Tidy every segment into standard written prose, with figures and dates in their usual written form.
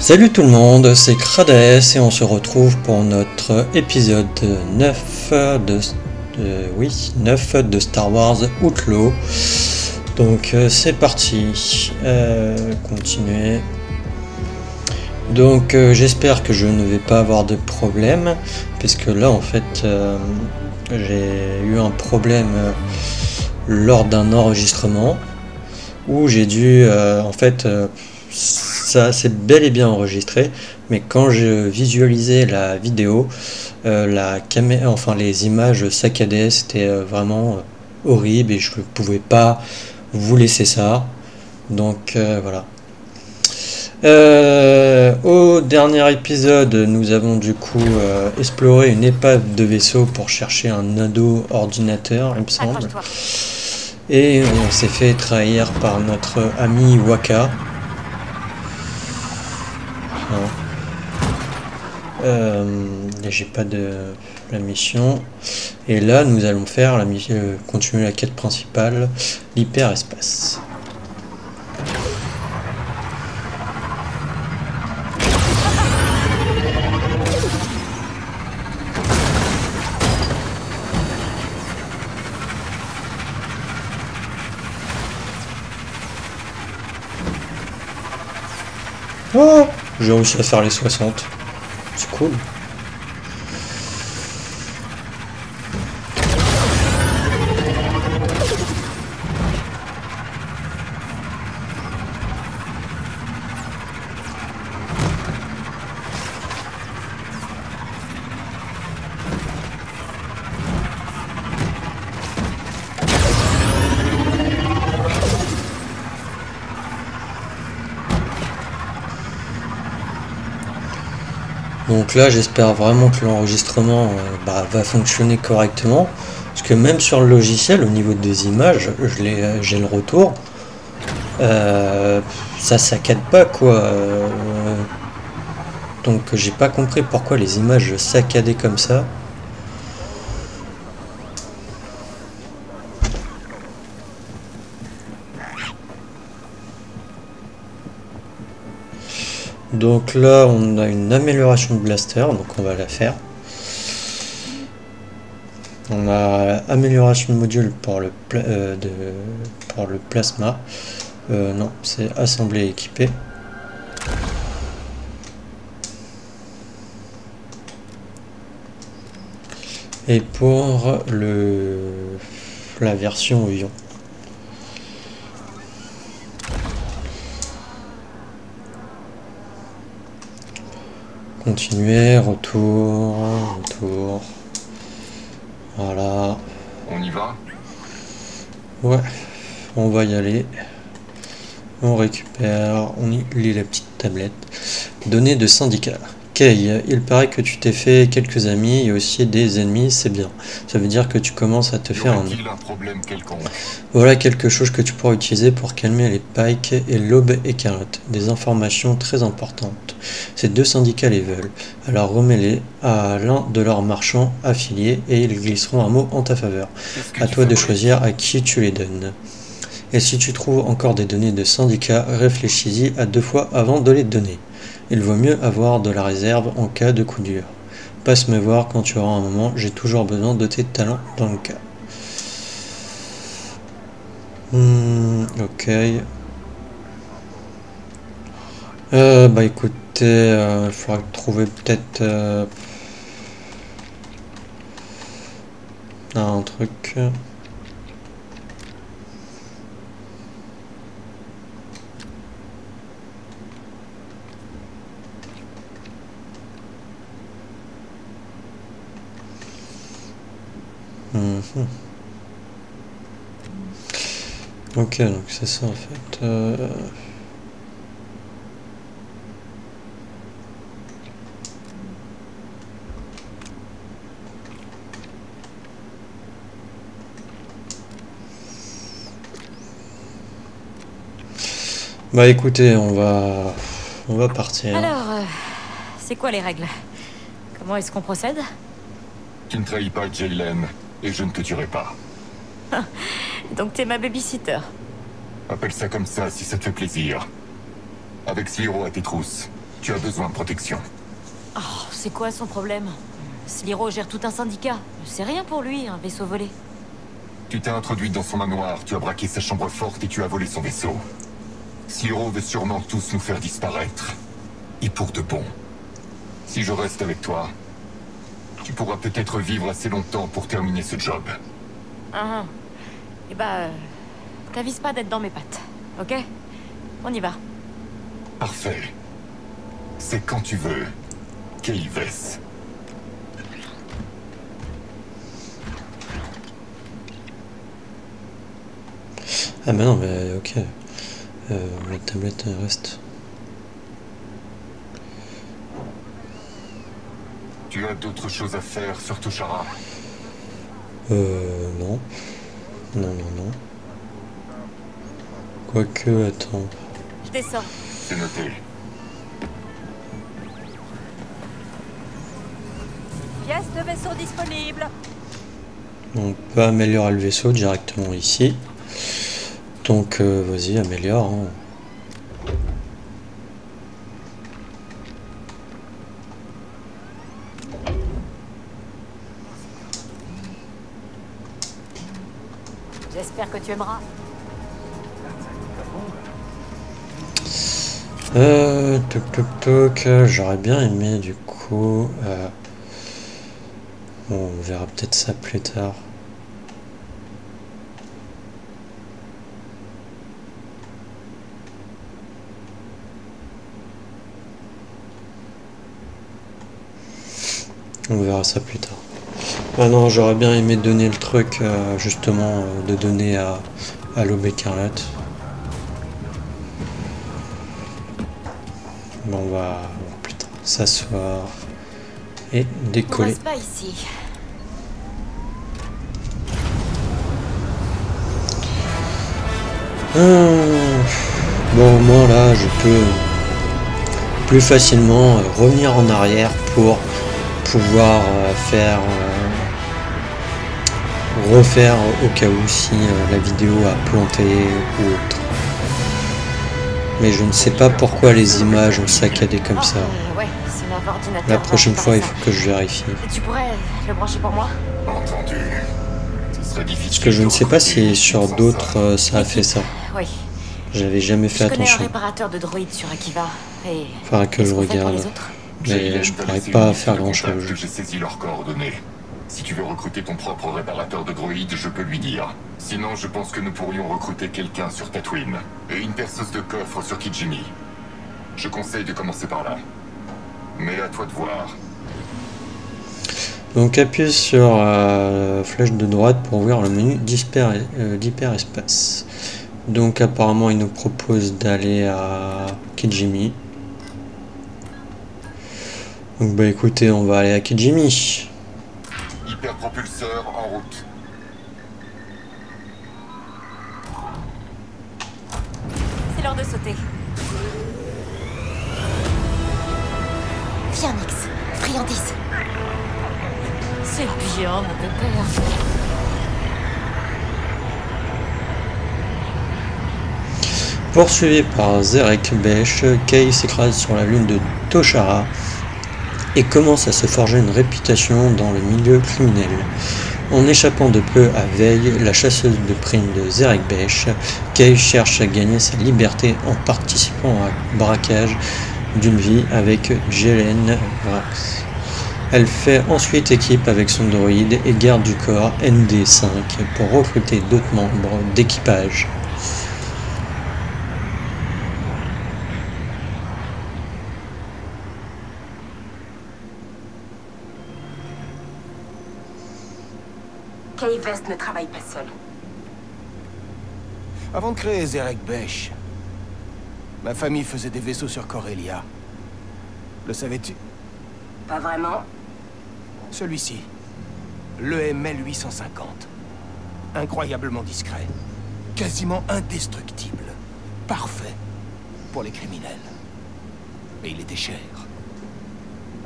Salut tout le monde, c'est Crades et on se retrouve pour notre épisode 9 de Star Wars Outlaw. Donc c'est parti, continuer. Donc j'espère que je ne vais pas avoir de problème, puisque là en fait j'ai eu un problème lors d'un enregistrement où j'ai dû ça c'est bel et bien enregistré, mais quand je visualisais la vidéo, les images saccadées, c'était vraiment horrible et je ne pouvais pas vous laisser ça. Donc voilà. Au dernier épisode, nous avons du coup exploré une épave de vaisseau pour chercher un ado ordinateur, il me semble. Et on s'est fait trahir par notre ami Waka. J'ai pas de la mission. Et là, nous allons faire la mission, continuer la quête principale, l'hyperespace. Oh, j'ai réussi à faire les 60. C'est cool. Donc là, j'espère vraiment que l'enregistrement va fonctionner correctement, parce que même sur le logiciel, au niveau des images, j'ai le retour. Ça saccade pas quoi. Donc j'ai pas compris pourquoi les images saccadaient comme ça. Donc là, on a une amélioration de blaster, donc on va la faire. On a amélioration de module pour le plasma. Non, c'est assembler et équiper. Et pour la version ion. Continuer, retour. Voilà. On y va? Ouais, on va y aller. On récupère, on lit la petite tablette. Données de syndicat. Kay, il paraît que tu t'es fait quelques amis et aussi des ennemis, c'est bien. Ça veut dire que tu commences à te faire un problème quelconque. Voilà quelque chose que tu pourras utiliser pour calmer les Pike et l'Aube écarlate. Des informations très importantes. Ces deux syndicats les veulent. Alors remets-les à l'un de leurs marchands affiliés et ils glisseront un mot en ta faveur. À toi de choisir à qui tu les donnes. Et si tu trouves encore des données de syndicats, réfléchis-y à 2 fois avant de les donner. Il vaut mieux avoir de la réserve en cas de coup dur. Passe me voir quand tu auras un moment, j'ai toujours besoin de tes talents dans le cas. Ok. Écoutez, il faudra trouver peut-être un truc. Ok, donc c'est ça en fait. Bah écoutez, on va partir. Alors, c'est quoi les règles? Comment est-ce qu'on procède? Tu ne trahis pas Jaylen, et je ne te tuerai pas. Donc t'es ma babysitter. Appelle ça comme ça si ça te fait plaisir. Avec Sliro à tes trousses, Tu as besoin de protection. Oh, c'est quoi son problème? Sliro gère tout un syndicat. C'est rien pour lui, un vaisseau volé. Tu t'es introduite dans son manoir, tu as braqué sa chambre forte et tu as volé son vaisseau. Sliro veut sûrement tous nous faire disparaître. Et pour de bon. Si je reste avec toi, tu pourras peut-être vivre assez longtemps pour terminer ce job. Ah, et bah... t'avises pas d'être dans mes pattes, ok? On y va. Parfait. C'est quand tu veux. Keyves. Ah bah non, mais ok. La tablette elle reste. Tu as d'autres choses à faire sur Toshara? Non. Non, non, non. Quoique, attends. Je descends. C'est noté. Pièce de vaisseau disponible. On peut améliorer le vaisseau directement ici. Donc, vas-y, améliore. Hein. J'espère que tu aimeras. J'aurais bien aimé du coup. Bon, on verra peut-être ça plus tard. On verra ça plus tard. Ah non, j'aurais bien aimé donner le truc, justement, de donner à l'Aube écarlate. Bon, on va putain, s'asseoir et On décoller. reste pas ici. Bon, moi là, je peux plus facilement revenir en arrière pour pouvoir refaire au cas où si la vidéo a planté ou autre. Mais je ne sais pas pourquoi les images ont saccadé comme ça. Ouais, c'est leur ordinateur. La prochaine fois, il faut que je vérifie. Tu pourrais le brancher pour moi? Entendu. Ce serait difficile. Parce que je ne sais pas si sur d'autres ça a fait ça. Oui. J'avais jamais fait Je connais un attention. réparateur de droïdes sur Akiva. Et... Faudra que je qu'est-ce qu'on fait pour regarde. les autres? Mais je pourrais pas faire grand chose. J'ai saisi leurs coordonnées. Si tu veux recruter ton propre réparateur de droïdes, je peux lui dire. Sinon, je pense que nous pourrions recruter quelqu'un sur Tatooine. Et une perceuse de coffre sur Kijimi. Je conseille de commencer par là. Mais à toi de voir. Donc appuie sur la flèche de droite pour ouvrir le menu d'hyperespace. Donc apparemment il nous propose d'aller à Kijimi. Donc bah écoutez, on va aller à Kijimi. Hyperpropulseur en route. C'est l'heure de sauter. Viens, Nix. Friandise. C'est bien, mon père. Poursuivi par Zerek Besh, Kay s'écrase sur la lune de Toshara et commence à se forger une réputation dans le milieu criminel. En échappant de peu à Veille, la chasseuse de primes de Zerek Besh, Kay cherche à gagner sa liberté en participant à un braquage d'une vie avec Jelen Vrax. Elle fait ensuite équipe avec son droïde et garde du corps ND5 pour recruter d'autres membres d'équipage. Kay Vest ne travaille pas seul. Avant de créer Zerek Besh, ma famille faisait des vaisseaux sur Corellia. Le savais-tu? Pas vraiment. Celui-ci, l'EML 850. Incroyablement discret. Quasiment indestructible. Parfait pour les criminels. Mais il était cher.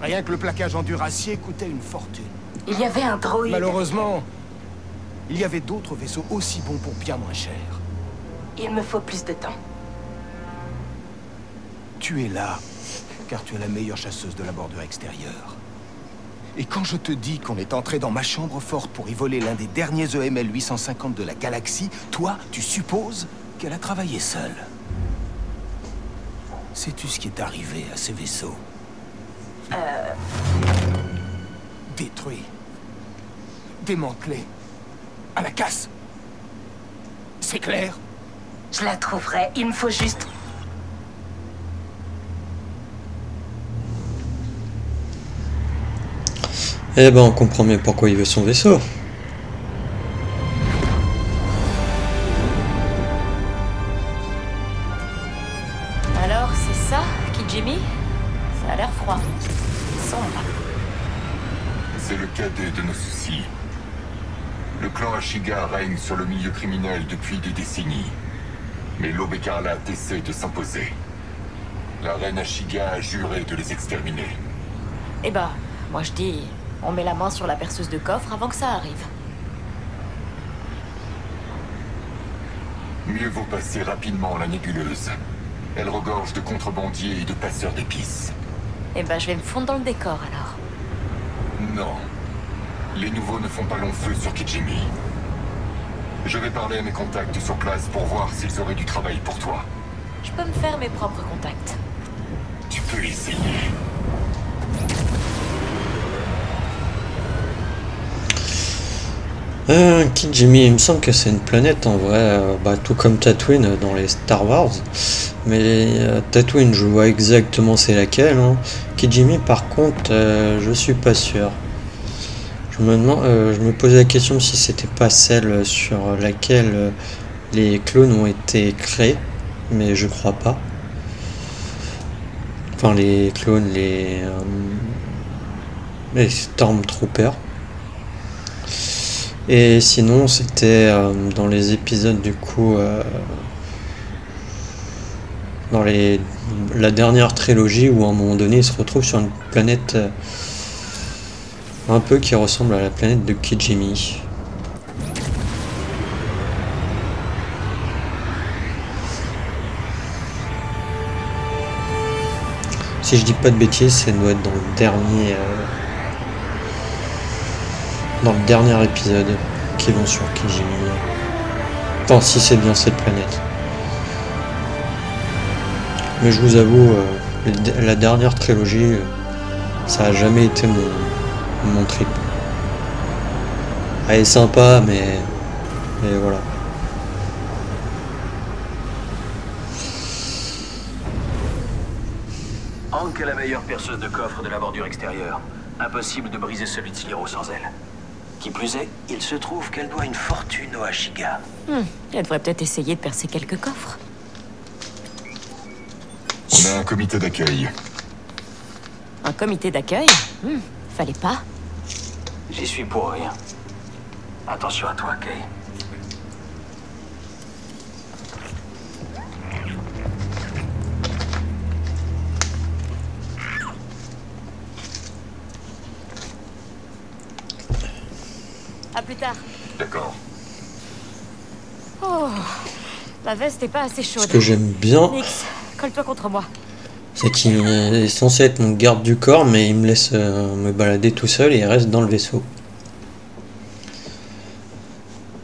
Rien que le plaquage en duracier coûtait une fortune. Il y avait un droïde. Malheureusement, il y avait d'autres vaisseaux aussi bons pour bien moins cher. Il me faut plus de temps. Tu es là, car tu es la meilleure chasseuse de la bordure extérieure. Et quand je te dis qu'on est entré dans ma chambre forte pour y voler l'un des derniers EML 850 de la galaxie, toi, tu supposes qu'elle a travaillé seule. Sais-tu ce qui est arrivé à ces vaisseaux? Détruits. Démantelés. À la casse. C'est clair? Je la trouverai, il me faut juste... Eh ben, on comprend mieux pourquoi il veut son vaisseau. Alors, c'est ça, Kijimi? Ça a l'air froid. Sombre. C'est le cadet de nos soucis. Le clan Ashiga règne sur le milieu criminel depuis des décennies. Mais l'Aube écarlate essaie de s'imposer. La reine Ashiga a juré de les exterminer. Eh ben, moi je dis, on met la main sur la perceuse de coffre avant que ça arrive. Mieux vaut passer rapidement la nébuleuse. Elle regorge de contrebandiers et de passeurs d'épices. Eh ben, je vais me fondre dans le décor alors. Non. Les nouveaux ne font pas long feu sur Kijimi. Je vais parler à mes contacts sur place pour voir s'ils auraient du travail pour toi. Je peux me faire mes propres contacts. Tu peux essayer. Kijimi, il me semble que c'est une planète en vrai, tout comme Tatooine dans les Star Wars. Mais Tatooine, je vois exactement c'est laquelle. Hein. Kijimi, par contre, je suis pas sûr. Je me posais la question si c'était pas celle sur laquelle les clones ont été créés, mais je crois pas. Enfin, les clones, les Stormtroopers. Et sinon, c'était dans les épisodes du coup, dans la dernière trilogie où à un moment donné, il se retrouve sur une planète un peu qui ressemble à la planète de Kijimi. Si je dis pas de bêtises, ça doit être dans le dernier épisode qui vont sur Kijimi. Enfin, si c'est bien cette planète. Mais je vous avoue, la dernière trilogie, ça a jamais été mon trip. Elle est sympa, mais voilà. Hank est la meilleure perceuse de coffre de la bordure extérieure. Impossible de briser celui de Sliro sans elle. Qui plus est, il se trouve qu'elle doit une fortune au Ashiga. Elle devrait peut-être essayer de percer quelques coffres. On a un comité d'accueil. Un comité d'accueil? Fallait pas. J'y suis pour rien. Attention à toi, Kay. À plus tard. D'accord. Oh, la veste est pas assez chaude. Ce que j'aime bien, Nix, colle-toi contre moi. c'est qu'il est censé être mon garde du corps, mais il me laisse me balader tout seul et il reste dans le vaisseau.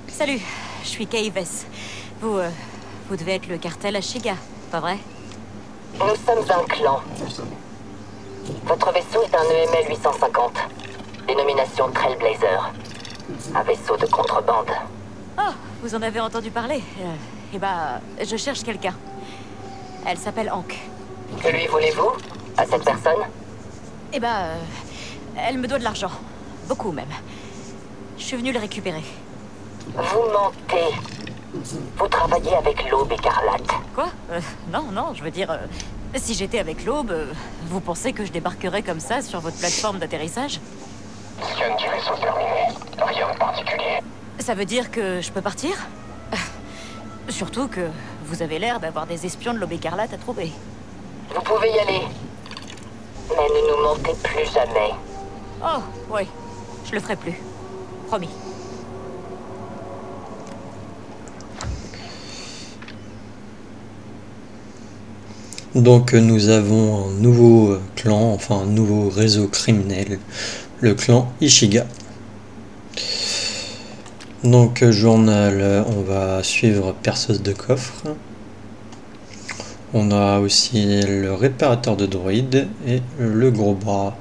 Salut, je suis Kay Vess. Vous devez être le cartel Ashiga, pas vrai? Nous sommes un clan. Votre vaisseau est un EML 850. Dénomination Trailblazer. Un vaisseau de contrebande. Oh, vous en avez entendu parler? Je cherche quelqu'un. Elle s'appelle Hank. Que lui voulez-vous? À cette personne? Elle me doit de l'argent. Beaucoup même. Je suis venue le récupérer. Vous mentez. Vous travaillez avec l'Aube écarlate. Quoi? Non, je veux dire... si j'étais avec l'Aube, vous pensez que je débarquerais comme ça sur votre plateforme d'atterrissage? Scan du vaisseau terminé. Rien de particulier. Ça veut dire que je peux partir? Surtout que vous avez l'air d'avoir des espions de l'Aube écarlate à trouver. Vous pouvez y aller. Mais ne nous mentez plus jamais. Oh, oui. Je le ferai plus. Promis. Donc nous avons un nouveau clan, enfin un nouveau réseau criminel, le clan Ishiga. Donc journal, on va suivre perceuse de coffre. On a aussi le réparateur de droïdes et le gros bras.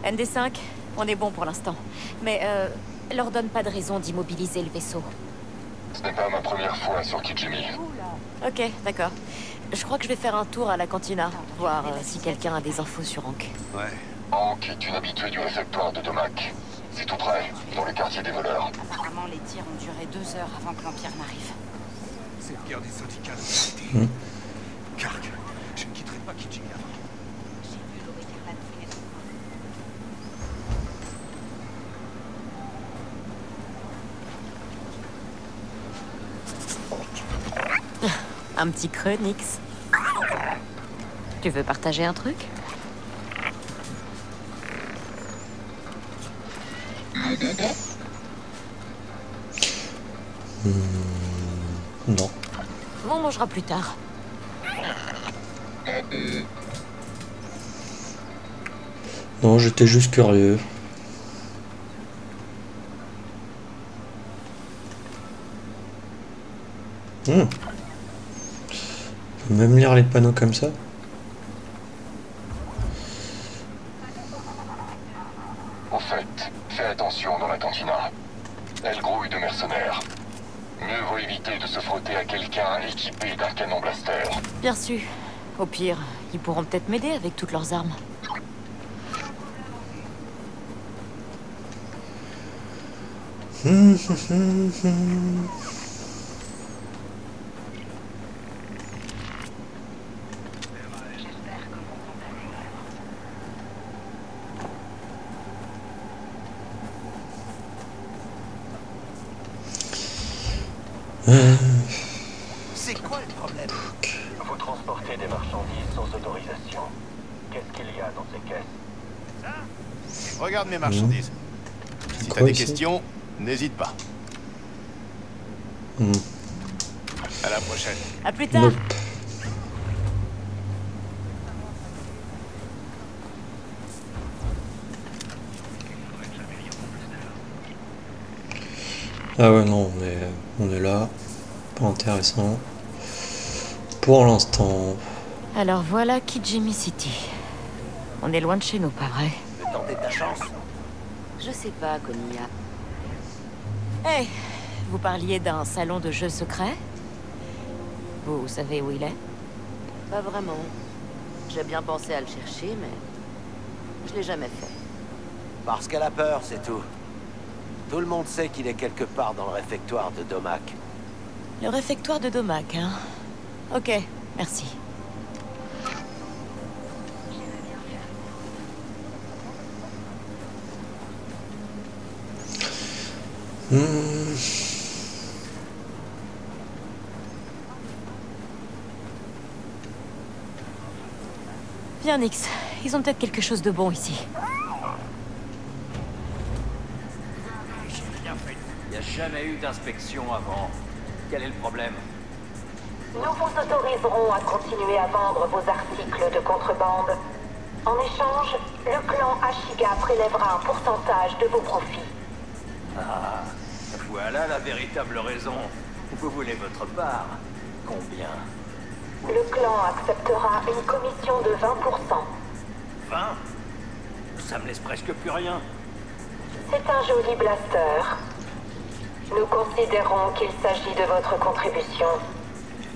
ND5, on est bon pour l'instant. Mais leur donne pas de raison d'immobiliser le vaisseau. Ce n'est pas ma première fois sur Kijimi. Ok, d'accord. Je crois que je vais faire un tour à la cantina, voir si quelqu'un a des infos sur Hank. Ouais. Hank est une habituée du réfectoire de Domac. C'est tout près, dans le quartier des voleurs. Apparemment, les tirs ont duré 2 heures avant que l'Empire n'arrive. Cette guerre des syndicats de vérité. Karg, je ne quitterai pas Kijimi avant. Un petit creux, Nix. Tu veux partager un truc? Non. On mangera plus tard. Non, j'étais juste curieux. On peut même lire les panneaux comme ça. Au fait, fais attention dans la cantina. Elle grouille de mercenaires. Mieux vaut éviter de se frotter à quelqu'un équipé d'un canon blaster. Bien sûr. Au pire, ils pourront peut-être m'aider avec toutes leurs armes. C'est quoi le problème? Vous transportez des marchandises sans autorisation. Qu'est-ce qu'il y a dans ces caisses? Regarde mes marchandises. Si t'as Quoi des ici questions, n'hésite pas. À la prochaine. À plus tard. Nope. Ah ouais, non, on est là. Pas intéressant. Pour l'instant. Alors voilà Kijimi City. On est loin de chez nous, pas vrai? De tenter ta chance. Je sais pas, Konya. Hey, vous parliez d'un salon de jeux secrets? Vous savez où il est? Pas vraiment. J'ai bien pensé à le chercher, mais je l'ai jamais fait. Parce qu'elle a peur, c'est tout. Tout le monde sait qu'il est quelque part dans le réfectoire de Domac. Le réfectoire de Domac, hein? Ok, merci. Viens, Nix. Ils ont peut-être quelque chose de bon ici. Il n'y a jamais eu d'inspection avant. Quel est le problème? Nous vous autoriserons à continuer à vendre vos articles de contrebande. En échange, le clan Ashiga prélèvera un pourcentage de vos profits. Ah, voilà la véritable raison. Vous voulez votre part. Combien? Le clan acceptera une commission de 20%. 20? Ça me laisse presque plus rien. C'est un joli blaster. Nous considérons qu'il s'agit de votre contribution.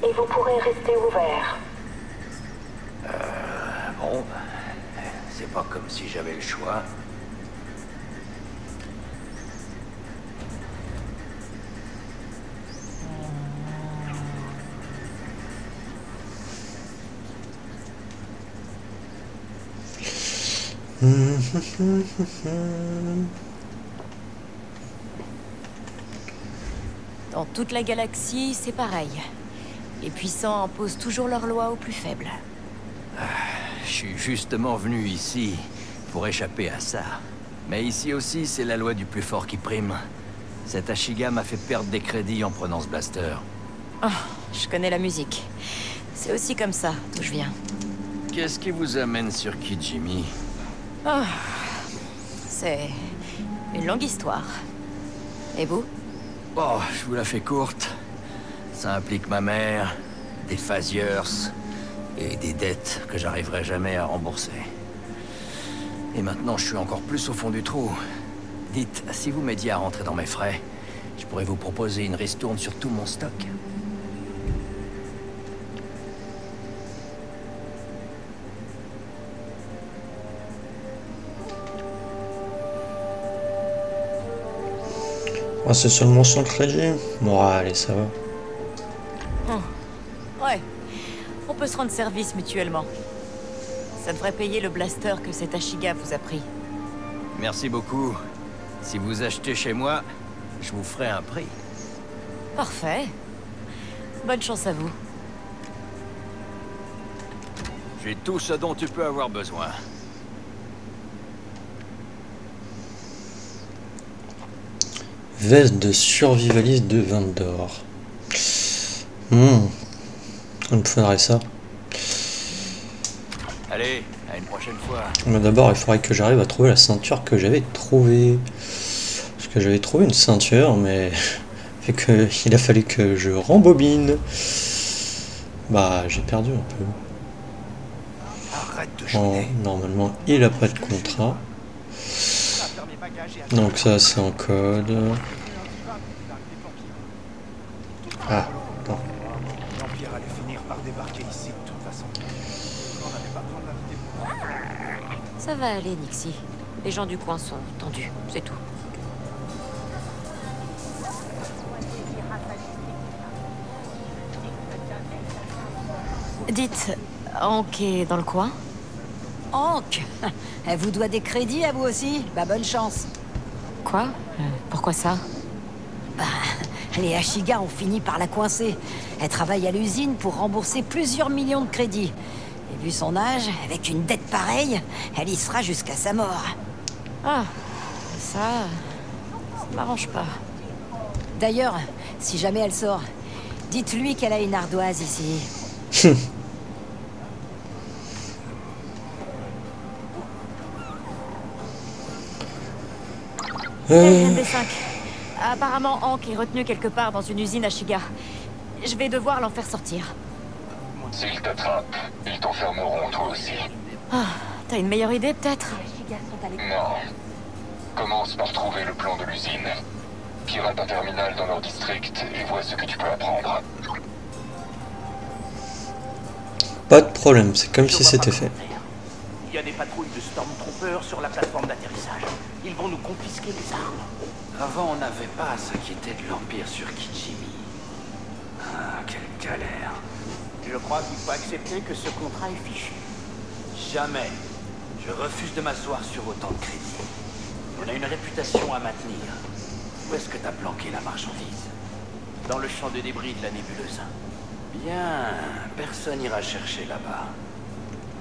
Et vous pourrez rester ouvert. Bon, c'est pas comme si j'avais le choix. Dans toute la galaxie, c'est pareil. Les puissants imposent toujours leurs lois aux plus faibles. Je suis justement venu ici pour échapper à ça. Mais ici aussi, c'est la loi du plus fort qui prime. Cet Ashiga m'a fait perdre des crédits en prenant ce blaster. Oh, je connais la musique. C'est aussi comme ça, d'où je viens. Qu'est-ce qui vous amène sur Kijimi? Oh, c'est une longue histoire. Et vous? Oh, je vous la fais courte. Ça implique ma mère, des Phasiers et des dettes que j'arriverai jamais à rembourser. Et maintenant, je suis encore plus au fond du trou. Dites, si vous m'aidiez à rentrer dans mes frais, je pourrais vous proposer une ristourne sur tout mon stock. Ah, c'est seulement 100 crédits. Bon, allez, ça va. Ouais, on peut se rendre service mutuellement. Ça devrait payer le blaster que cet Ashiga vous a pris. Merci beaucoup. Si vous achetez chez moi, je vous ferai un prix. Parfait. Bonne chance à vous. J'ai tout ce dont tu peux avoir besoin. Veste de survivaliste de 20 d'or. Il me faudrait ça. Allez, à une prochaine fois. Mais d'abord, il faudrait que j'arrive à trouver la ceinture que j'avais trouvée. Parce que j'avais trouvé une ceinture, mais fait que il a fallu que je rembobine. Bah, j'ai perdu un peu. Arrête de Bon, chouiner. normalement, il a pas de contrat. Donc ça, c'est en code. Ah, non. L'Empire allait finir par débarquer ici de toute façon. On n'avait pas besoin d'inviter pour... Ça va aller, Nixie. Les gens du coin sont tendus, c'est tout. Dites, Hank est dans le coin? Hank, elle vous doit des crédits à vous aussi? Bah bonne chance. Quoi? Pourquoi ça? Bah, les Ashiga ont fini par la coincer. Elle travaille à l'usine pour rembourser plusieurs millions de crédits. Et vu son âge, avec une dette pareille, elle y sera jusqu'à sa mort. Ah, ça m'arrange pas. D'ailleurs, si jamais elle sort, dites-lui qu'elle a une ardoise ici. ND5. Apparemment, Hank est retenu quelque part dans une usine à Ashiga. Je vais devoir l'en faire sortir. S'ils t'attrapent, ils t'enfermeront toi aussi. Ah, t'as une meilleure idée, peut-être? Non. Commence par trouver le plan de l'usine. Pirate un terminal dans leur district et vois ce que tu peux apprendre. Pas de problème, c'est comme si c'était fait. Il y a des patrouilles de Stormtroopers sur la plateforme d'atterrissage. Ils vont nous confisquer les armes. Avant, on n'avait pas à s'inquiéter de l'Empire sur Kijimi. Ah, quelle galère. Je crois qu'il faut accepter que ce contrat est fichu. Jamais. Je refuse de m'asseoir sur autant de crédits. On a une réputation à maintenir. Où est-ce que t'as planqué la marchandise? Dans le champ de débris de la nébuleuse. Bien, personne n'ira chercher là-bas.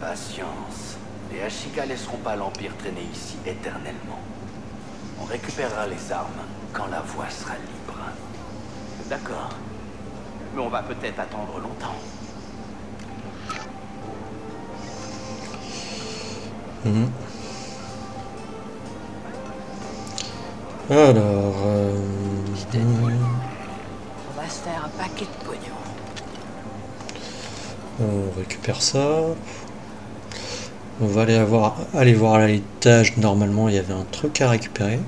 Patience. Les Ashiga laisseront pas l'Empire traîner ici éternellement. On récupérera les armes quand la voie sera libre. D'accord. Mais on va peut-être attendre longtemps. Alors, On va se faire un paquet de pognon. on récupère ça. On va aller voir à l'étage. Normalement, il y avait un truc à récupérer.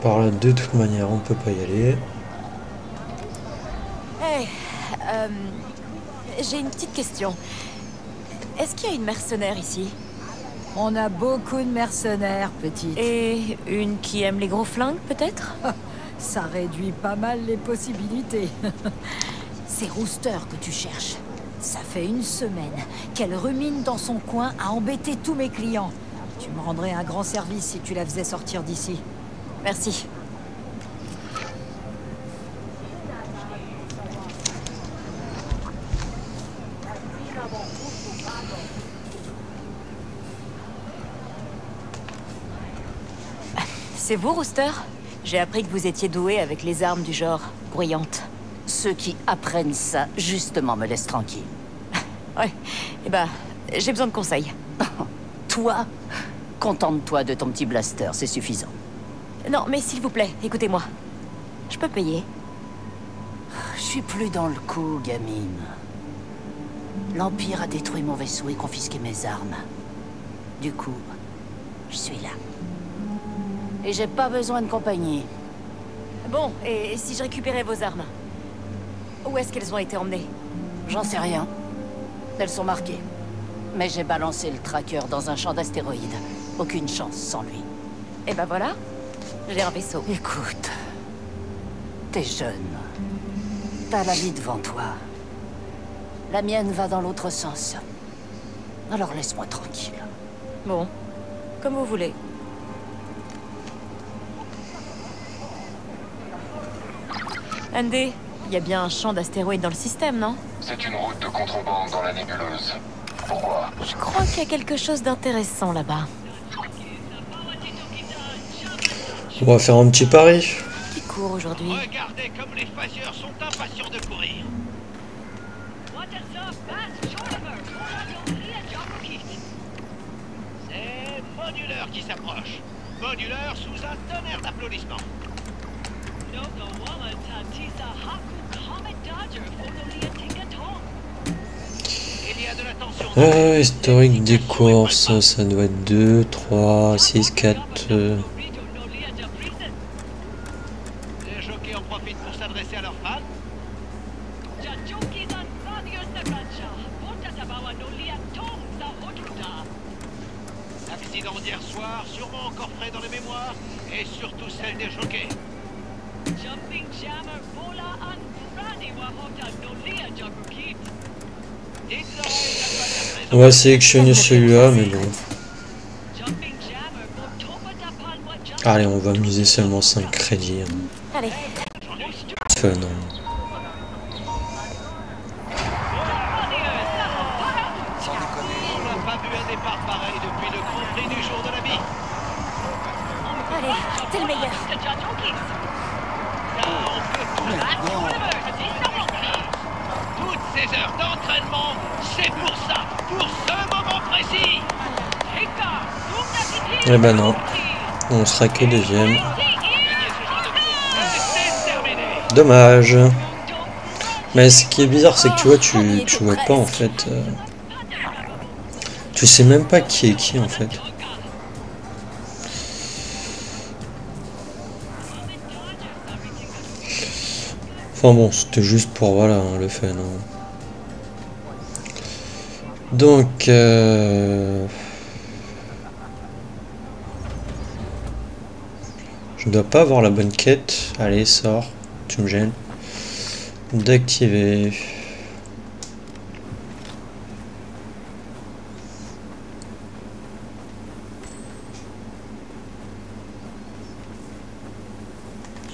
Par là, de toute manière, on peut pas y aller. Hey, j'ai une petite question. est-ce qu'il y a une mercenaire ici? On a beaucoup de mercenaires, petite. Et une qui aime les gros flingues, peut-être? Ça réduit pas mal les possibilités. C'est Rooster que tu cherches. Ça fait une semaine qu'elle rumine dans son coin à embêter tous mes clients. Tu me rendrais un grand service si tu la faisais sortir d'ici. Merci. C'est vous, Rooster? J'ai appris que vous étiez doué avec les armes du genre bruyantes. Ceux qui apprennent ça, justement, me laissent tranquille. Ouais, eh ben, j'ai besoin de conseils. Toi, contente-toi de ton petit blaster, c'est suffisant. Non, mais s'il vous plaît, écoutez-moi. Je peux payer. Je suis plus dans le coup, gamine. L'Empire a détruit mon vaisseau et confisqué mes armes. Du coup, je suis là. Et j'ai pas besoin de compagnie. Bon, et si je récupérais vos armes? Où est-ce qu'elles ont été emmenées? J'en sais rien. Elles sont marquées. Mais j'ai balancé le tracker dans un champ d'astéroïdes. Aucune chance sans lui. Et ben voilà, j'ai un vaisseau. Écoute, t'es jeune. T'as la vie devant toi. La mienne va dans l'autre sens. Alors laisse-moi tranquille. Bon, comme vous voulez. Andy, il y a bien un champ d'astéroïdes dans le système, non? C'est une route de contrebande dans la nébuleuse. Pourquoi? Je crois qu'il y a quelque chose d'intéressant là-bas. On va faire un petit pari. Qui court aujourd'hui? Regardez comme les phaseurs sont impatients de courir. C'est Moduleur qui s'approche. Moduleur sous un tonnerre d'applaudissements. Il y a de la tension. Historique des courses, ça doit être 2, 3, 6, 4... Les jockeys en profitent pour s'adresser à leurs fans. L'accident d'hier soir, sûrement encore frais dans les mémoires, et surtout celle des jockeys. On va sélectionner celui-là, mais bon. Allez, on va miser seulement 5 crédits. Allez. Fun. Hein. On n'a pas vu un départ pareil depuis le Grand Prix du jour de la vie. Allez, t'es le meilleur. Toutes ces heures d'entraînement, c'est pour ça, pour ce moment précis. Eh ben non, on sera que deuxième. Dommage. Mais ce qui est bizarre, c'est que tu vois, tu vois pas en fait. Tu sais même pas qui est qui en fait. Enfin bon, c'était juste pour voilà hein, le fun. Hein. Donc je dois pas avoir la bonne quête. Allez, sors, tu me gênes. D'activer.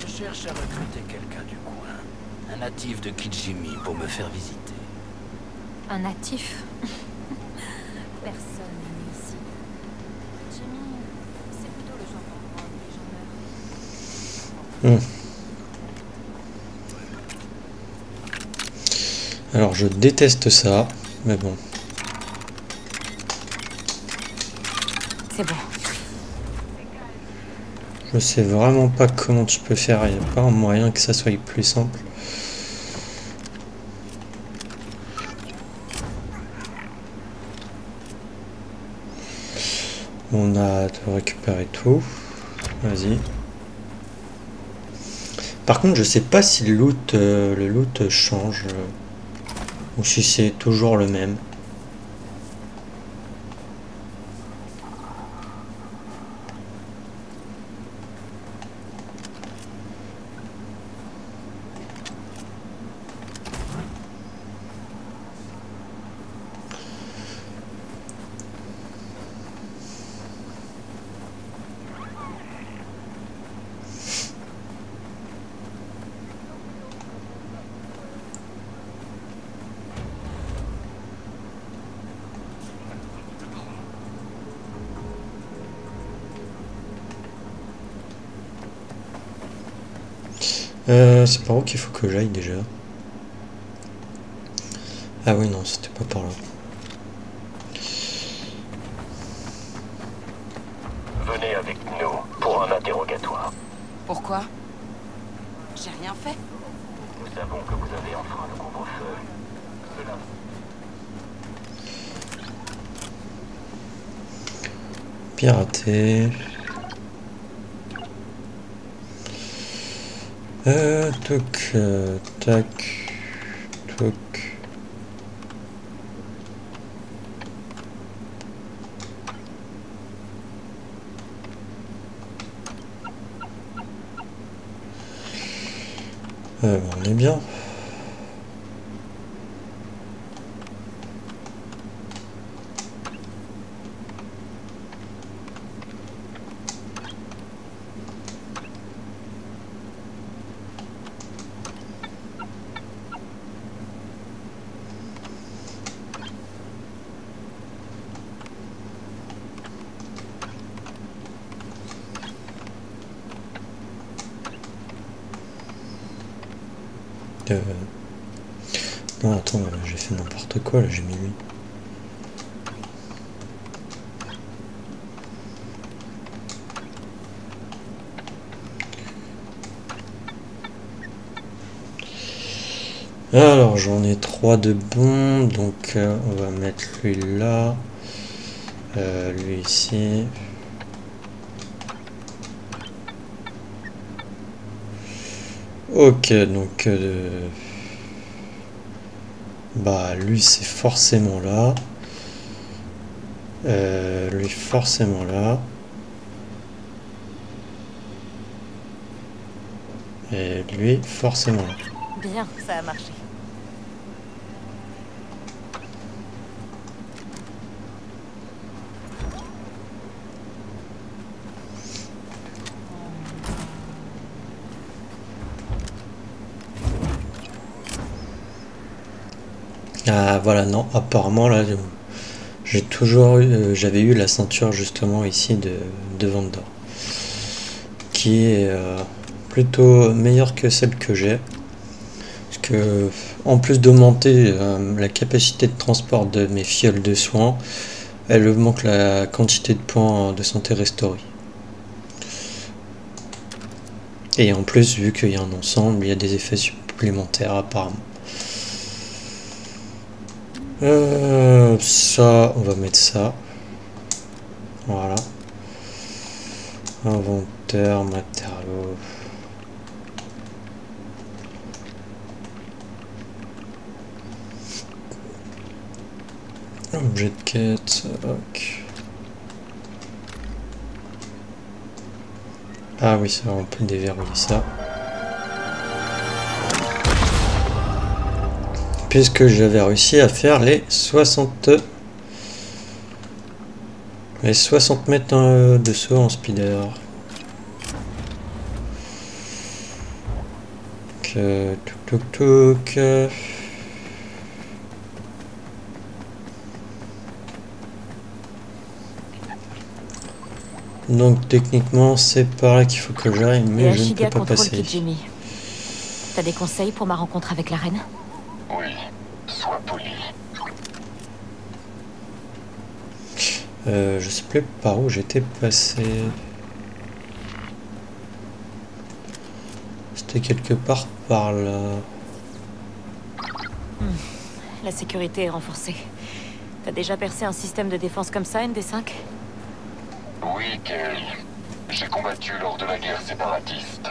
Je cherche à recruter quelqu'un du coin. Un natif de Kijimi pour me faire visiter. Un natif? Personne n'est ici. Jimmy, c'est plutôt le genre d'endroit où les gens meurent. Alors je déteste ça, mais bon. C'est bon. Je sais vraiment pas comment tu peux faire, il n'y a pas un moyen que ça soit plus simple. On a récupéré tout. Vas-y. Par contre, je sais pas si le loot change ou si c'est toujours le même. C'est par où qu'il faut que j'aille déjà? Ah oui, non, c'était pas par là. Venez avec nous pour un interrogatoire. Pourquoi? J'ai rien fait. Nous savons que vous avez enfreint le couvre-feu. Pirater. Toc, tac, toc. On est bien. Non, attends, j'ai fait n'importe quoi là, j'ai mis lui. Alors j'en ai 3 de bons, donc on va mettre lui là, lui ici. Ok, donc bah lui c'est forcément là, lui forcément là, et lui forcément là. Bien, ça a marché. Ah voilà, non, apparemment là j'ai toujours eu, j'avais eu la ceinture justement ici de Vendor, qui est plutôt meilleure que celle que j'ai, parce que en plus d'augmenter la capacité de transport de mes fioles de soins, elle augmente la quantité de points de santé restaurés. Et en plus, vu qu'il y a un ensemble, il y a des effets supplémentaires apparemment. Ça, on va mettre ça. Voilà. Inventaire, matériaux. Objet de quête. Ok. Ah oui, ça, on peut déverrouiller ça. Puisque j'avais réussi à faire les 60 mètres de saut en speeder. Touk. Donc techniquement c'est par là qu'il faut que j'aille, mais je ne peux pas passer. T'as des conseils pour ma rencontre avec la reine? Oui, sois poli. Je sais plus par où j'étais passé. C'était quelque part par là. La sécurité est renforcée. T'as déjà percé un système de défense comme ça, ND5? Oui, Kay. J'ai combattu lors de la guerre séparatiste.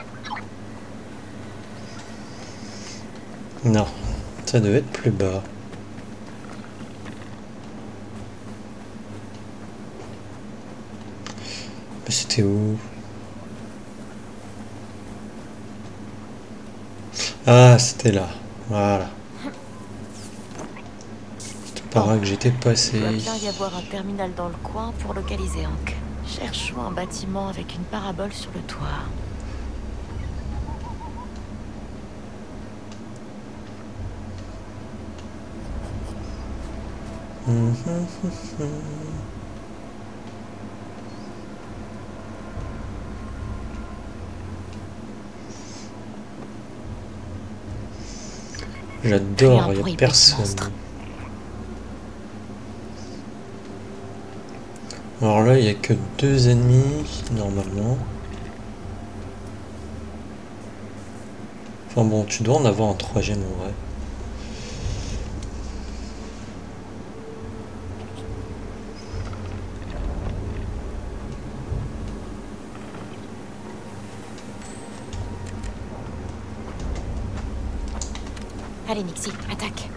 Non, ça devait être plus bas. Mais c'était où? Ah, c'était là. Voilà. C'était par là que j'étais passé. Il doit bien y avoir un terminal dans le coin pour localiser Hank. Cherchons un bâtiment avec une parabole sur le toit. J'adore, il n'y a personne. Alors là, il n'y a que 2 ennemis, normalement. Enfin bon, tu dois en avoir un 3e en vrai. Allez, Nixie, attaque.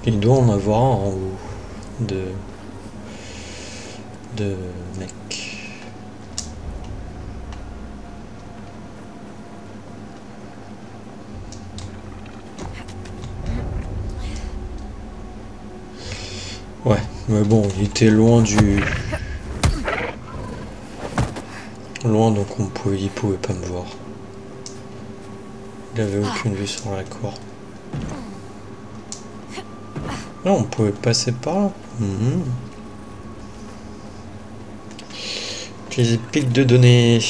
Il doit en avoir un en haut de mecs. Ouais, mais bon, il était loin donc il pouvait pas me voir. Il avait aucune vue sur la cour. Non, on pouvait passer par là. Les pics de données.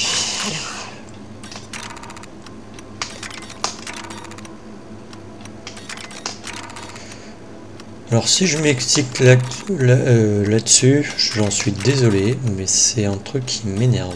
Alors si je m'explique là-dessus, j'en suis désolé, mais c'est un truc qui m'énerve.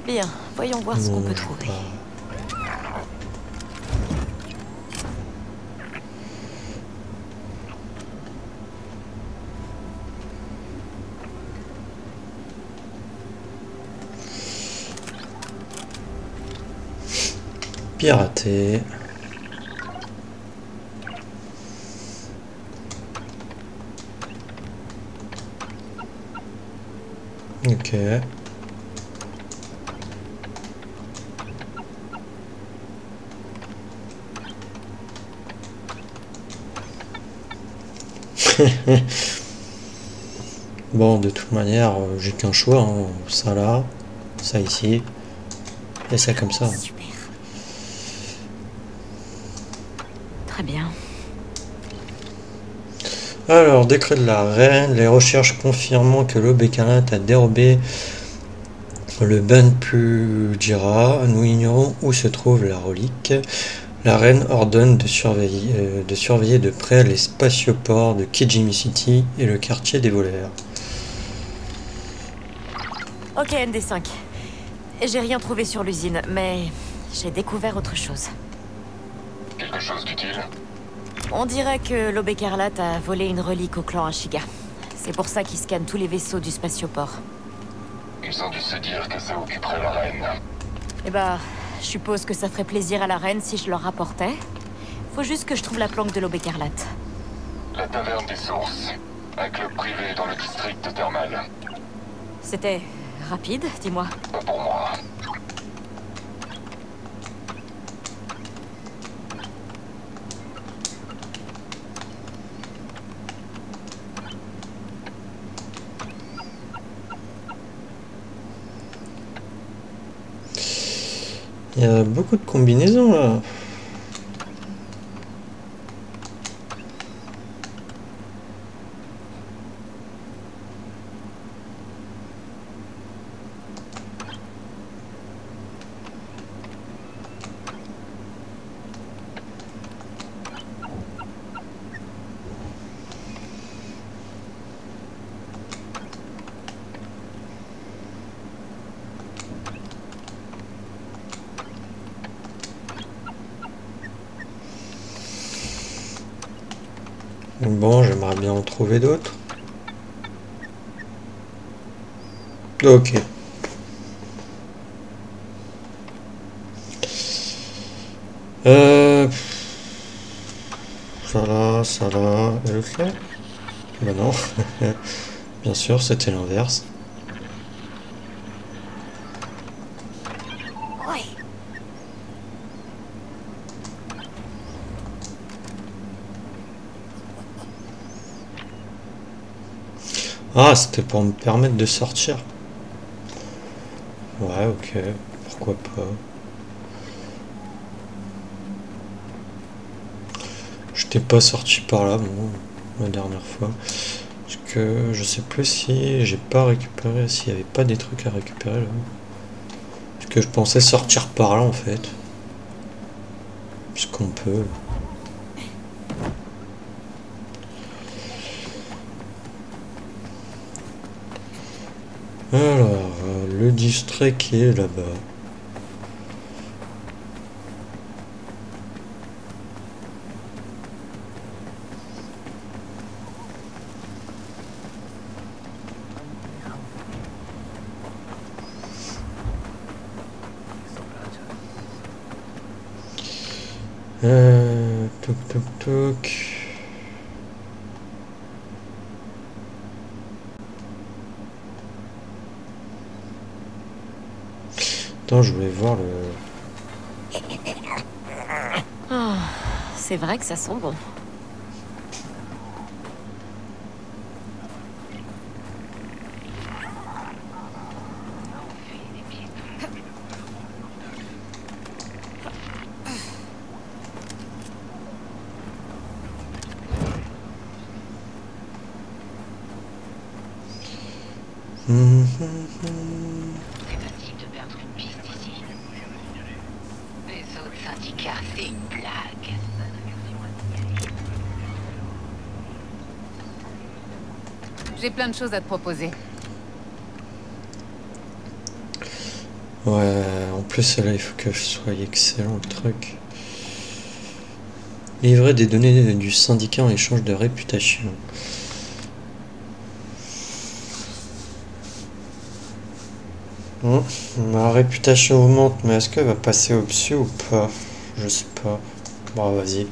Bien, voyons voir ce qu'on peut trouver. Pirater. Ok. Bon, de toute manière, j'ai qu'un choix, hein. Ça là, ça ici, et ça comme ça. Super. Très bien. Alors, décret de la reine, les recherches confirmant que l'Aube écarlate a dérobé le Banpujira. Nous ignorons où se trouve la relique. La reine ordonne de surveiller de près les spatioports de Kijimi City et le quartier des voleurs. Ok, ND5. J'ai rien trouvé sur l'usine, mais j'ai découvert autre chose. Quelque chose d'utile? On dirait que l'Aube écarlate a volé une relique au clan Ashiga. C'est pour ça qu'ils scannent tous les vaisseaux du spatioport. Ils ont dû se dire que ça occuperait la reine. Eh bah, je suppose que ça ferait plaisir à la reine si je leur rapportais. Faut juste que je trouve la planque de l'Aube écarlate. La taverne des sources. Un club privé dans le district thermal. C'était rapide, dis-moi. Pas pour moi. Il y a beaucoup de combinaisons là. Bon, j'aimerais bien en trouver d'autres. Ok. Ça là, et le clé? Ben non. Bien sûr, c'était l'inverse. Ah, c'était pour me permettre de sortir. Ouais, ok. Pourquoi pas. J'étais pas sorti par là, bon, la dernière fois. Parce que je sais plus si j'ai pas récupéré, s'il y avait pas des trucs à récupérer là. Parce que je pensais sortir par là en fait. Puisqu'on peut. Alors, le distrait qui est là-bas. Toc toc toc. Attends, je voulais voir le... Ah, c'est vrai que ça sent bon. C'est facile de perdre une piste ici. Les autres syndicats, c'est une blague. J'ai plein de choses à te proposer. Ouais, en plus là il faut que je sois excellent le truc. Livrer des données du syndicat en échange de réputation. Ma réputation augmente, mais est-ce qu'elle va passer au-dessus ou pas? Je sais pas. Bon, vas-y.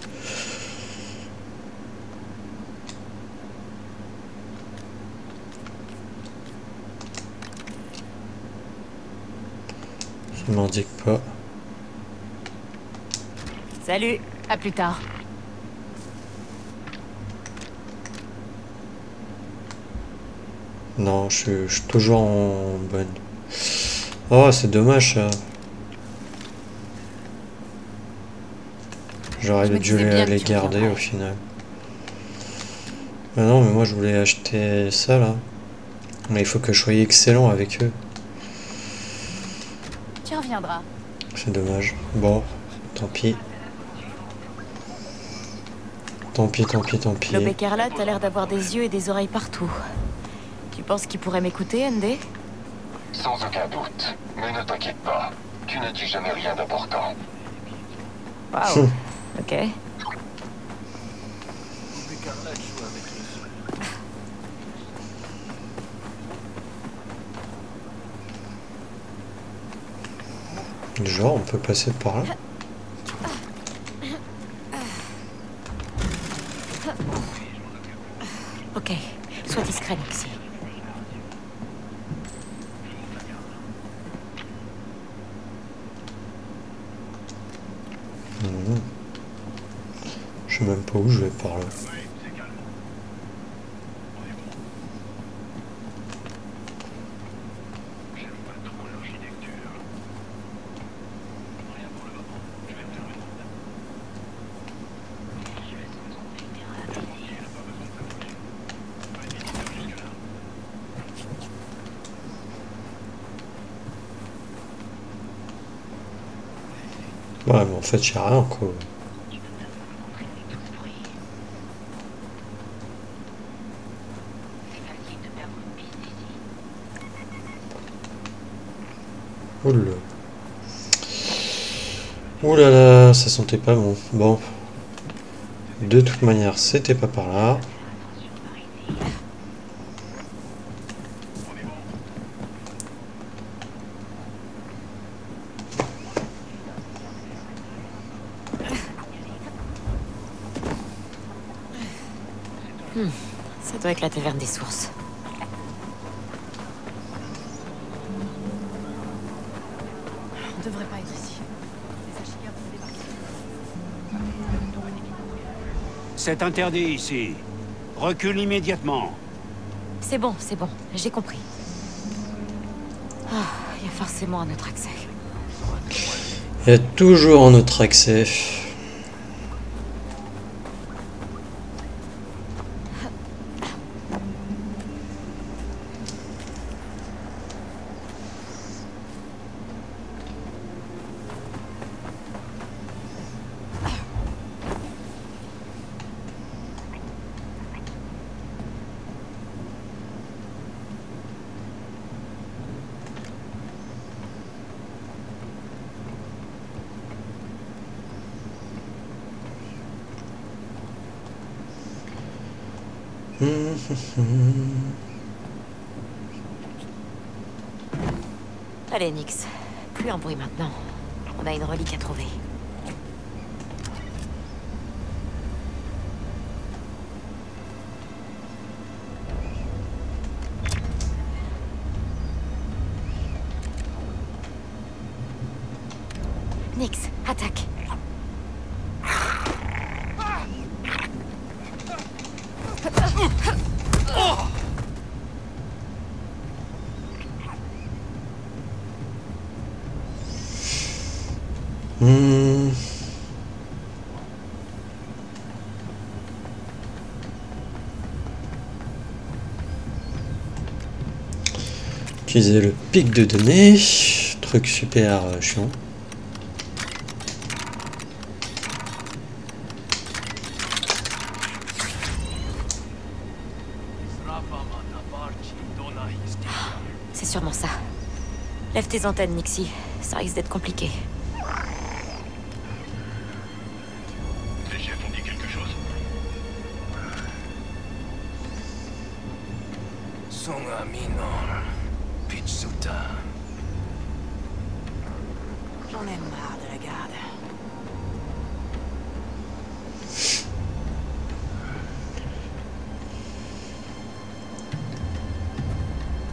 Ça m'indique pas. Salut. À plus tard. Non, je suis toujours en bonne. Oh, c'est dommage ça. J'aurais dû les garder au final. Ah non, mais moi je voulais acheter ça là. Mais il faut que je sois excellent avec eux. Tu reviendras. C'est dommage. Bon, tant pis. Tant pis, tant pis, tant pis. L'aube écarlate a l'air d'avoir des yeux et des oreilles partout. Tu penses qu'il pourrait m'écouter, ND? Sans aucun doute. Mais ne t'inquiète pas. Tu ne dis jamais rien d'important. Waouh. Ok. Genre, on peut passer par là. Ok. Sois discret, Lexi. Je sais même pas où je vais par là. Ouais, mais en fait, j'ai rien quoi. Oula. Oula là, ça sentait pas bon. Bon. De toute manière, c'était pas par là. Ça doit être la taverne des sources. On devrait pas être ici. Les Ashigas vont débarquer. C'est interdit ici. Recule immédiatement. C'est bon, j'ai compris. Ah, il y a forcément un autre accès. Il y a toujours un autre accès. Allez, Nix. Plus un bruit maintenant. On a une relique à trouver. Nix, attaque. Utiliser le pic de données, truc super chiant. C'est sûrement ça. Lève tes antennes, Nixie. Ça risque d'être compliqué. Les chefs ont dit quelque chose. Son ami, non. Pitsuta. J'en ai marre de la garde.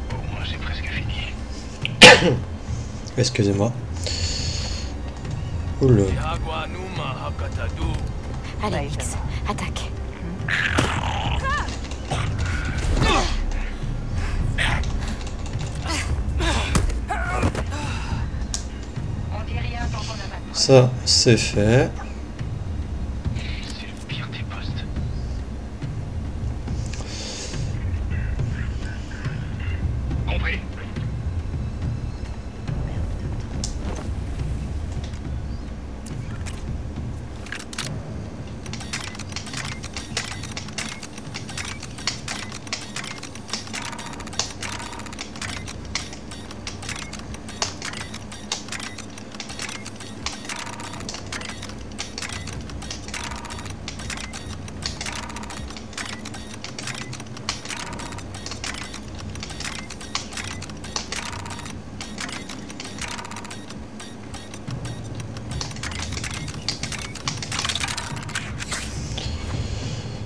Bon, moi j'ai presque fini. Excusez-moi. Oula. Allez, Nix, attaque. Ça, c'est fait. C'est le pire des postes. Compris.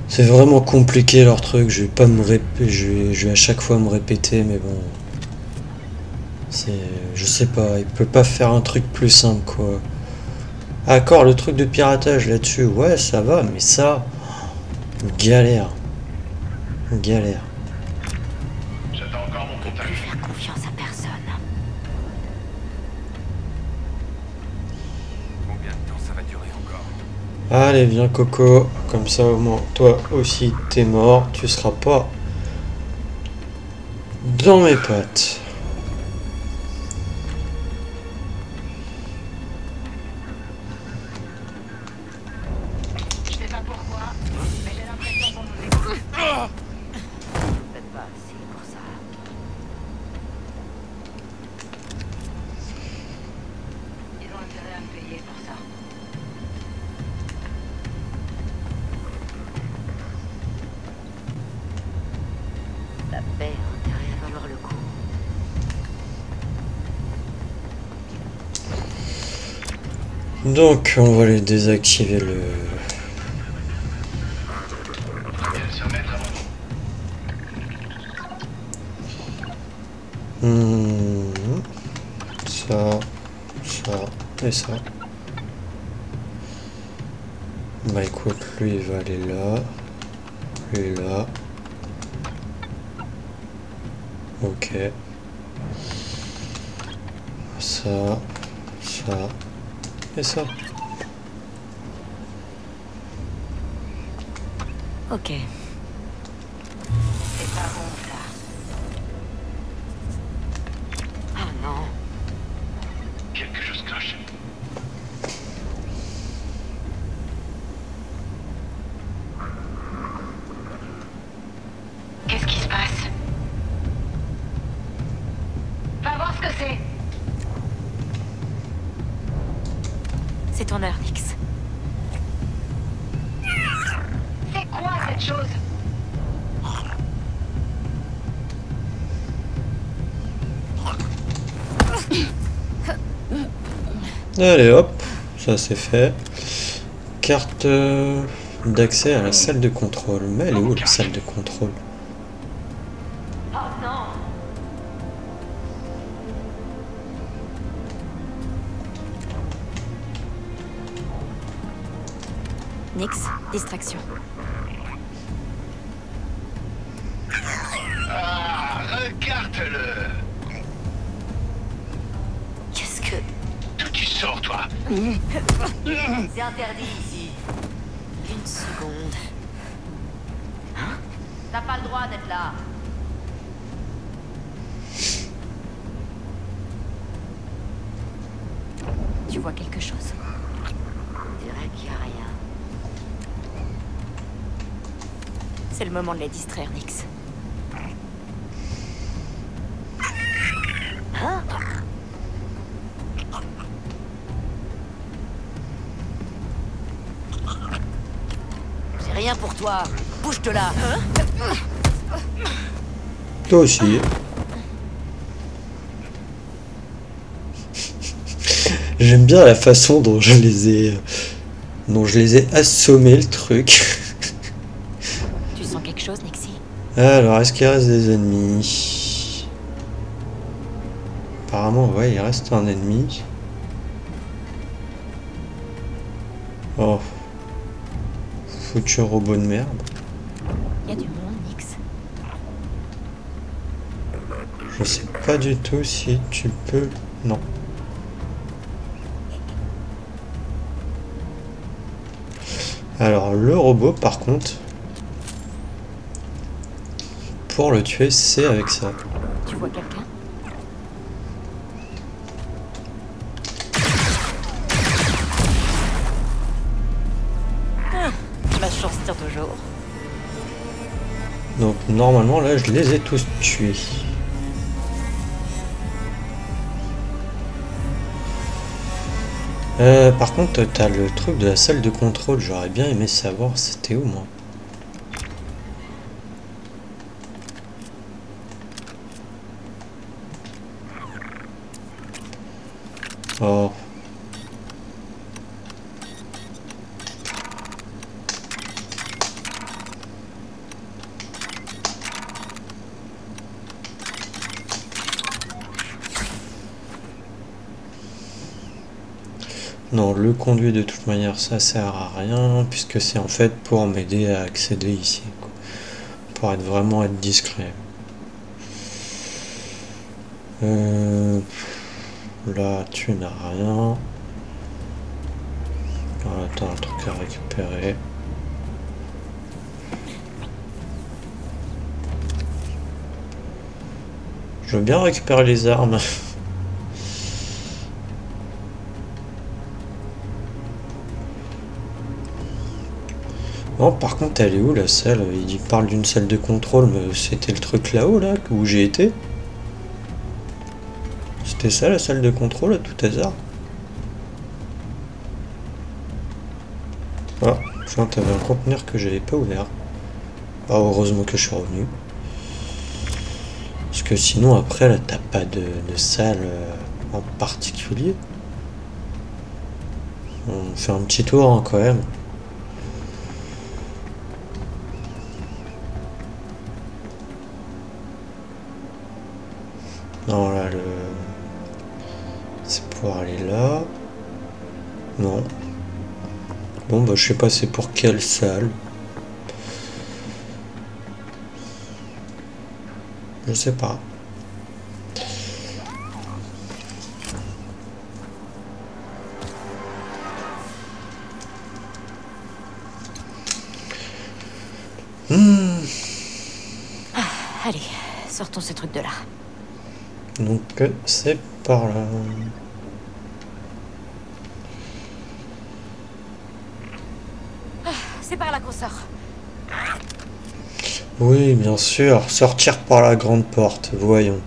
C'est vraiment compliqué leur truc, je vais pas me je vais à chaque fois me répéter, mais bon. Je sais pas, il peut pas faire un truc plus simple quoi. D'accord, le truc de piratage là-dessus, ouais ça va, mais ça. Galère. Galère. J'attends encore mon contact. Plus faire confiance à personne. Combien de temps ça va durer encore? Allez, viens Coco, comme ça au moins toi aussi t'es mort, tu seras pas dans mes pattes. Je sais pas pourquoi, mais j'ai l'impression qu'on nous écoute. Peut-être pas assez pour ça. Ils ont intérêt à me payer pour ça. La paix a intérêt à valoir le coup. Donc on va aller désactiver le... Ça, ça et ça. Bah écoute, lui il va aller là, lui là. Ok. Ça, ça et ça. Ok. C'est pas bon, ça. Ah non. Quelque chose cloche. Qu'est-ce qui se passe? Va voir ce que c'est. C'est ton heure, Nix. C'est quoi cette chose? Allez hop, ça c'est fait. Carte d'accès à la salle de contrôle. Mais elle est où la salle de contrôle? Oh non. Nix, distraction. Ah, regarde-le. Qu'est-ce que... D'où tu sors, toi? C'est interdit ici. Une seconde. T'as pas le droit d'être là. Tu vois quelque chose? On dirait qu'il y a rien. C'est le moment de les distraire, Nix. Hein? J'ai rien pour toi. Bouge-te là. Toi aussi. J'aime bien la façon dont je les ai assommés le truc. Tu sens quelque chose, Nixie? Alors, est-ce qu'il reste des ennemis? Apparemment, ouais, il reste un ennemi. Oh. Foutu robot de merde. Il y a du monde, Nix. Je sais pas du tout si tu peux... Non. Alors, le robot, par contre... Pour le tuer, c'est avec ça. Tu vois quelqu'un? Ma chance tient toujours. Donc, normalement, là, je les ai tous tués. Par contre, t'as le truc de la salle de contrôle. J'aurais bien aimé savoir c'était où, moi. Oh. Non, le conduit de toute manière, ça sert à rien, puisque c'est en fait pour m'aider à accéder ici, quoi. Pour être vraiment discret. Là, tu n'as rien. Voilà, t'as un truc à récupérer. Je veux bien récupérer les armes. Non, par contre, elle est où la salle? Il parle d'une salle de contrôle, mais c'était le truc là-haut, là, où j'ai été. C'était ça la salle de contrôle à tout hasard? Ah, tiens, t'avais un conteneur que j'avais pas ouvert. Ah, heureusement que je suis revenu. Parce que sinon, après, là, t'as pas de salle en particulier. On fait un petit tour, hein, quand même. Non, là, c'est pour aller là. Non. Bon, bah, je sais pas c'est pour quelle salle. Je sais pas. Allez, sortons ce truc de là. Donc c'est par là. C'est par là qu'on sort. Oui, bien sûr. Sortir par la grande porte. Voyons.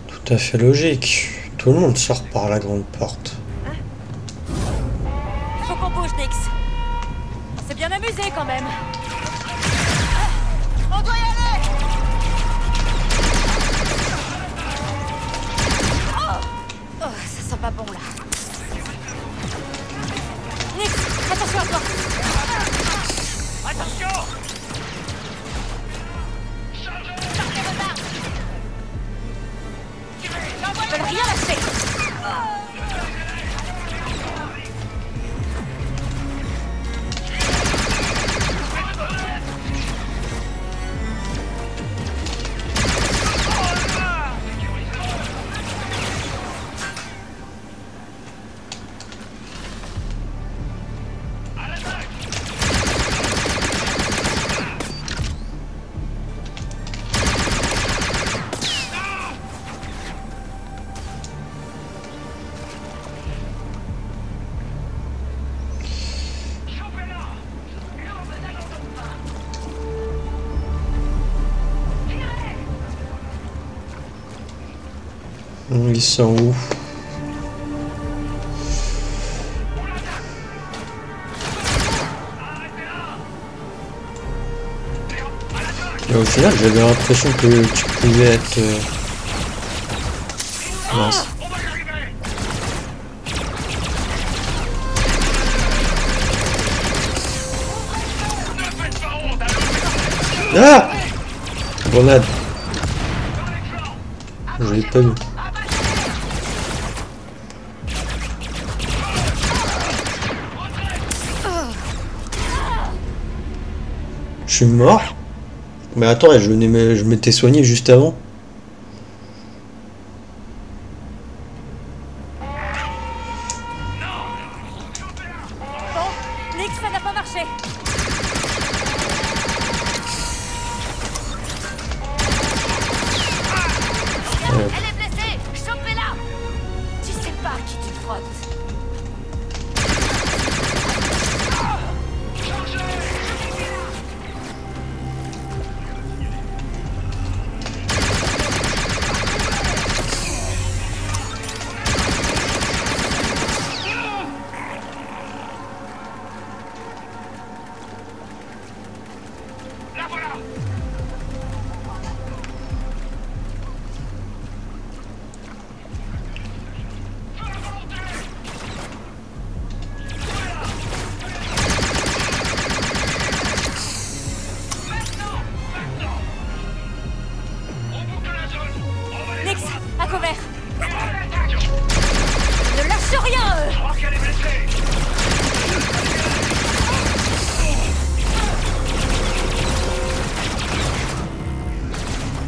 Tout à fait logique. Tout le monde sort par la grande porte. Il faut qu'on bouge, Nix. On s'est bien amusé quand même. On doit y aller. Oh, ça sent pas bon là. Nix, attention à toi. Attention! Ils veulent rien lâcher. Ils sont où? Et au final, j'avais l'impression que tu pouvais être... mince. Ah! Grenade. Je l'ai pas vu. Je suis mort? Mais attends, je m'étais soigné juste avant. Bon, Nix, ça n'a pas marché. Elle est blessée. Chopez-la. Tu sais pas à qui tu te frottes. Nix, à couvert. Ne lâche rien, eux.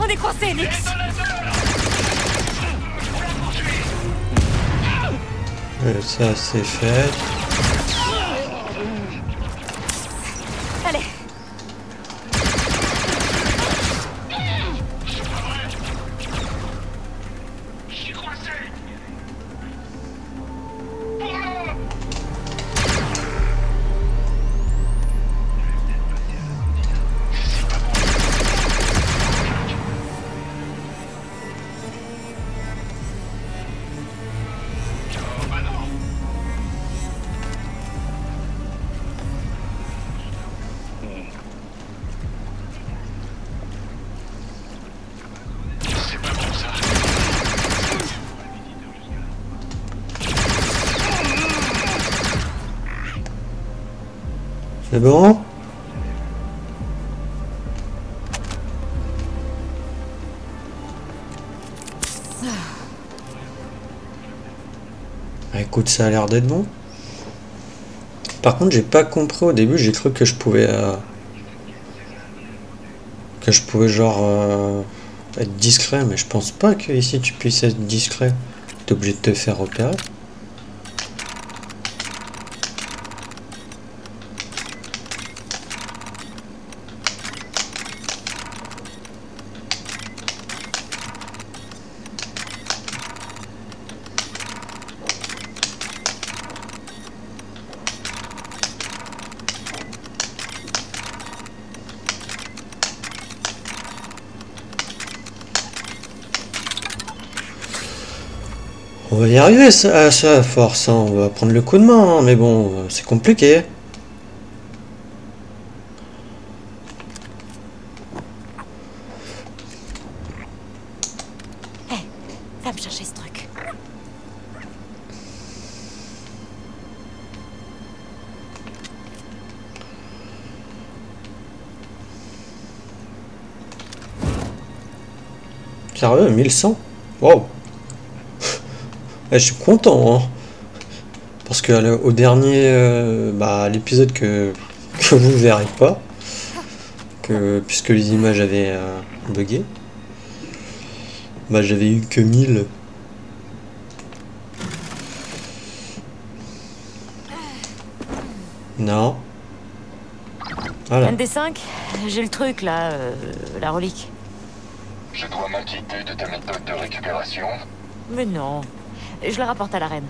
On est coincés, Nix. Et ça, c'est fait. Allez. C'est bon? Bah, écoute, ça a l'air d'être bon. Par contre, j'ai pas compris au début, j'ai cru que je pouvais genre Être discret, mais je pense pas que ici tu puisses être discret. T'es obligé de te faire repérer. On va y arriver à ça à force, hein. On va prendre le coup de main, hein. Mais bon, c'est compliqué. Hé, va me chercher ce truc. Sérieux, 1100? Wow. Je suis content, hein, parce que au dernier, l'épisode que vous verrez pas, puisque les images avaient bugué, j'avais eu que 1000. Non. Voilà. ND5, j'ai le truc là, la relique. Je dois m'inquiéter de ta méthode de récupération? Mais non. Je le rapporte à la reine.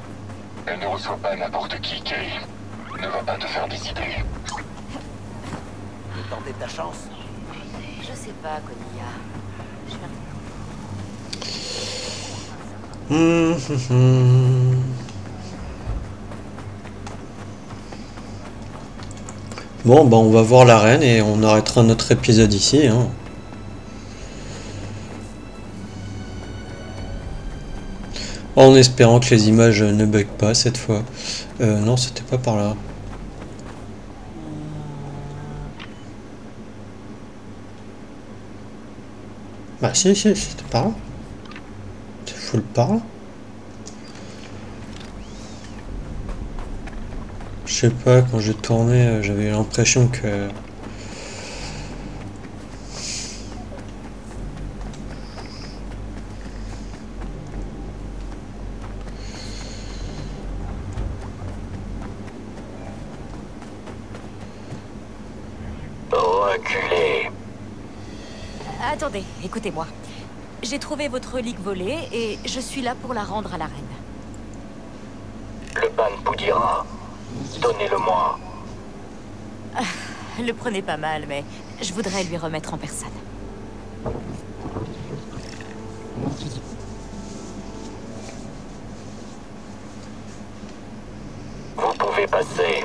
Elle ne reçoit pas n'importe qui, Kay. Ne va pas te faire des idées. Tu veux tenter ta chance? Je sais pas, Konya. Bon, on va voir la reine et on arrêtera notre épisode ici, hein. En espérant que les images ne bug pas cette fois. Non, c'était pas par là. Bah si, c'était par là. C'est full par là. Je sais pas, quand j'ai tourné, j'avais l'impression que... Reculez. Attendez, écoutez-moi. J'ai trouvé votre relique volée et je suis là pour la rendre à la reine. Le Ban Poudira. Donnez-le-moi. Le prenez pas mal, mais je voudrais lui remettre en personne. Vous pouvez passer.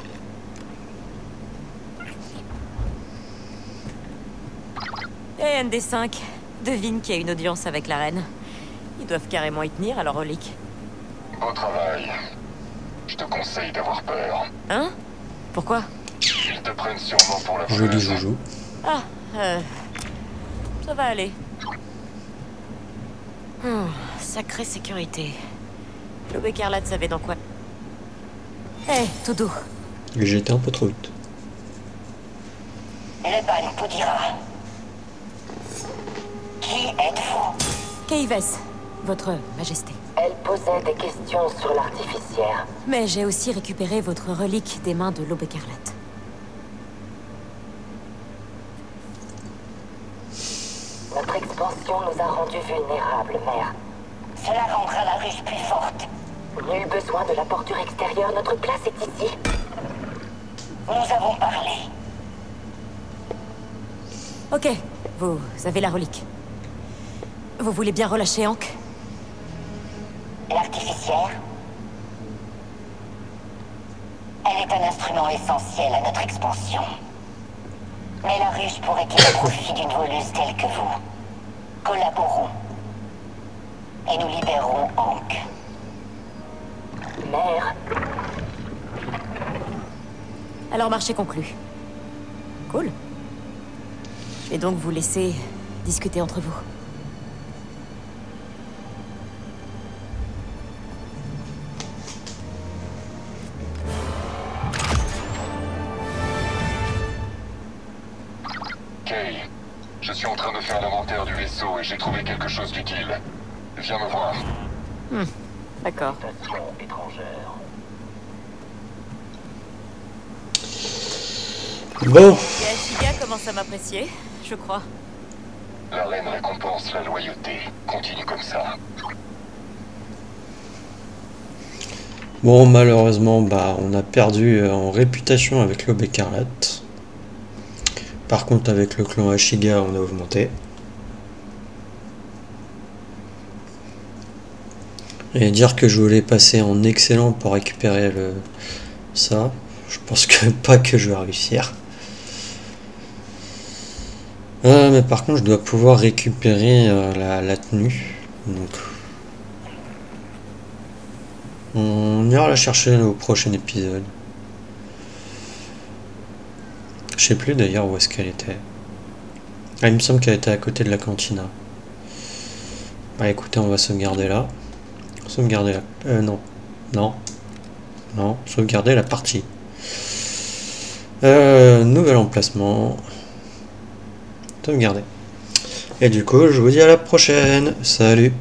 Et ND5, devine qu'il y a une audience avec la reine. Ils doivent carrément y tenir à leur relique. Beau travail. Je te conseille d'avoir peur. Hein? Pourquoi? Ils te prennent sûrement pour la Joli voleuse. joujou. Ah, ça va aller. Sacrée sécurité. L'aube écarlate savait dans quoi. Hé, tout doux. J'étais un peu trop vite. Le Ban Poudira. Qui êtes-vous? Kaives, votre majesté. Elle posait des questions sur l'artificière. Mais j'ai aussi récupéré votre relique des mains de l'aube écarlate. Notre expansion nous a rendus vulnérables, mère. Cela rendra la ruche plus forte. Nul besoin de la porture extérieure, notre place est ici. Nous avons parlé. Ok, vous avez la relique. Vous voulez bien relâcher Hank? L'artificière? Elle est un instrument essentiel à notre expansion. Mais la ruche pourrait tirer profit d'une voleuse telle que vous. Collaborons. Et nous libérerons Hank. Mère. Alors marché conclu. Cool. Je vais donc vous laisser discuter entre vous. Kay, je suis en train de faire la l'inventaire du vaisseau et j'ai trouvé quelque chose d'utile. Viens me voir. D'accord. Station étrangère. Bon. Et Ashiga commence à m'apprécier, je crois. La reine récompense la loyauté. Continue comme ça. Bon, malheureusement, bah, on a perdu en réputation avec l'Aube écarlate. Par contre, avec le clan Ashiga, on a augmenté. Et dire que je voulais passer en excellent pour récupérer ça, je pense que pas que je vais réussir. Mais par contre, je dois pouvoir récupérer la tenue. Donc, on ira la chercher au prochain épisode. Je sais plus d'ailleurs où est-ce qu'elle était. Ah, il me semble qu'elle était à côté de la cantina. Bah écoutez, on va sauvegarder là. Sauvegarder là. Non. Non. Non. Sauvegarder la partie. Nouvel emplacement. Sauvegarder. Et du coup, je vous dis à la prochaine. Salut.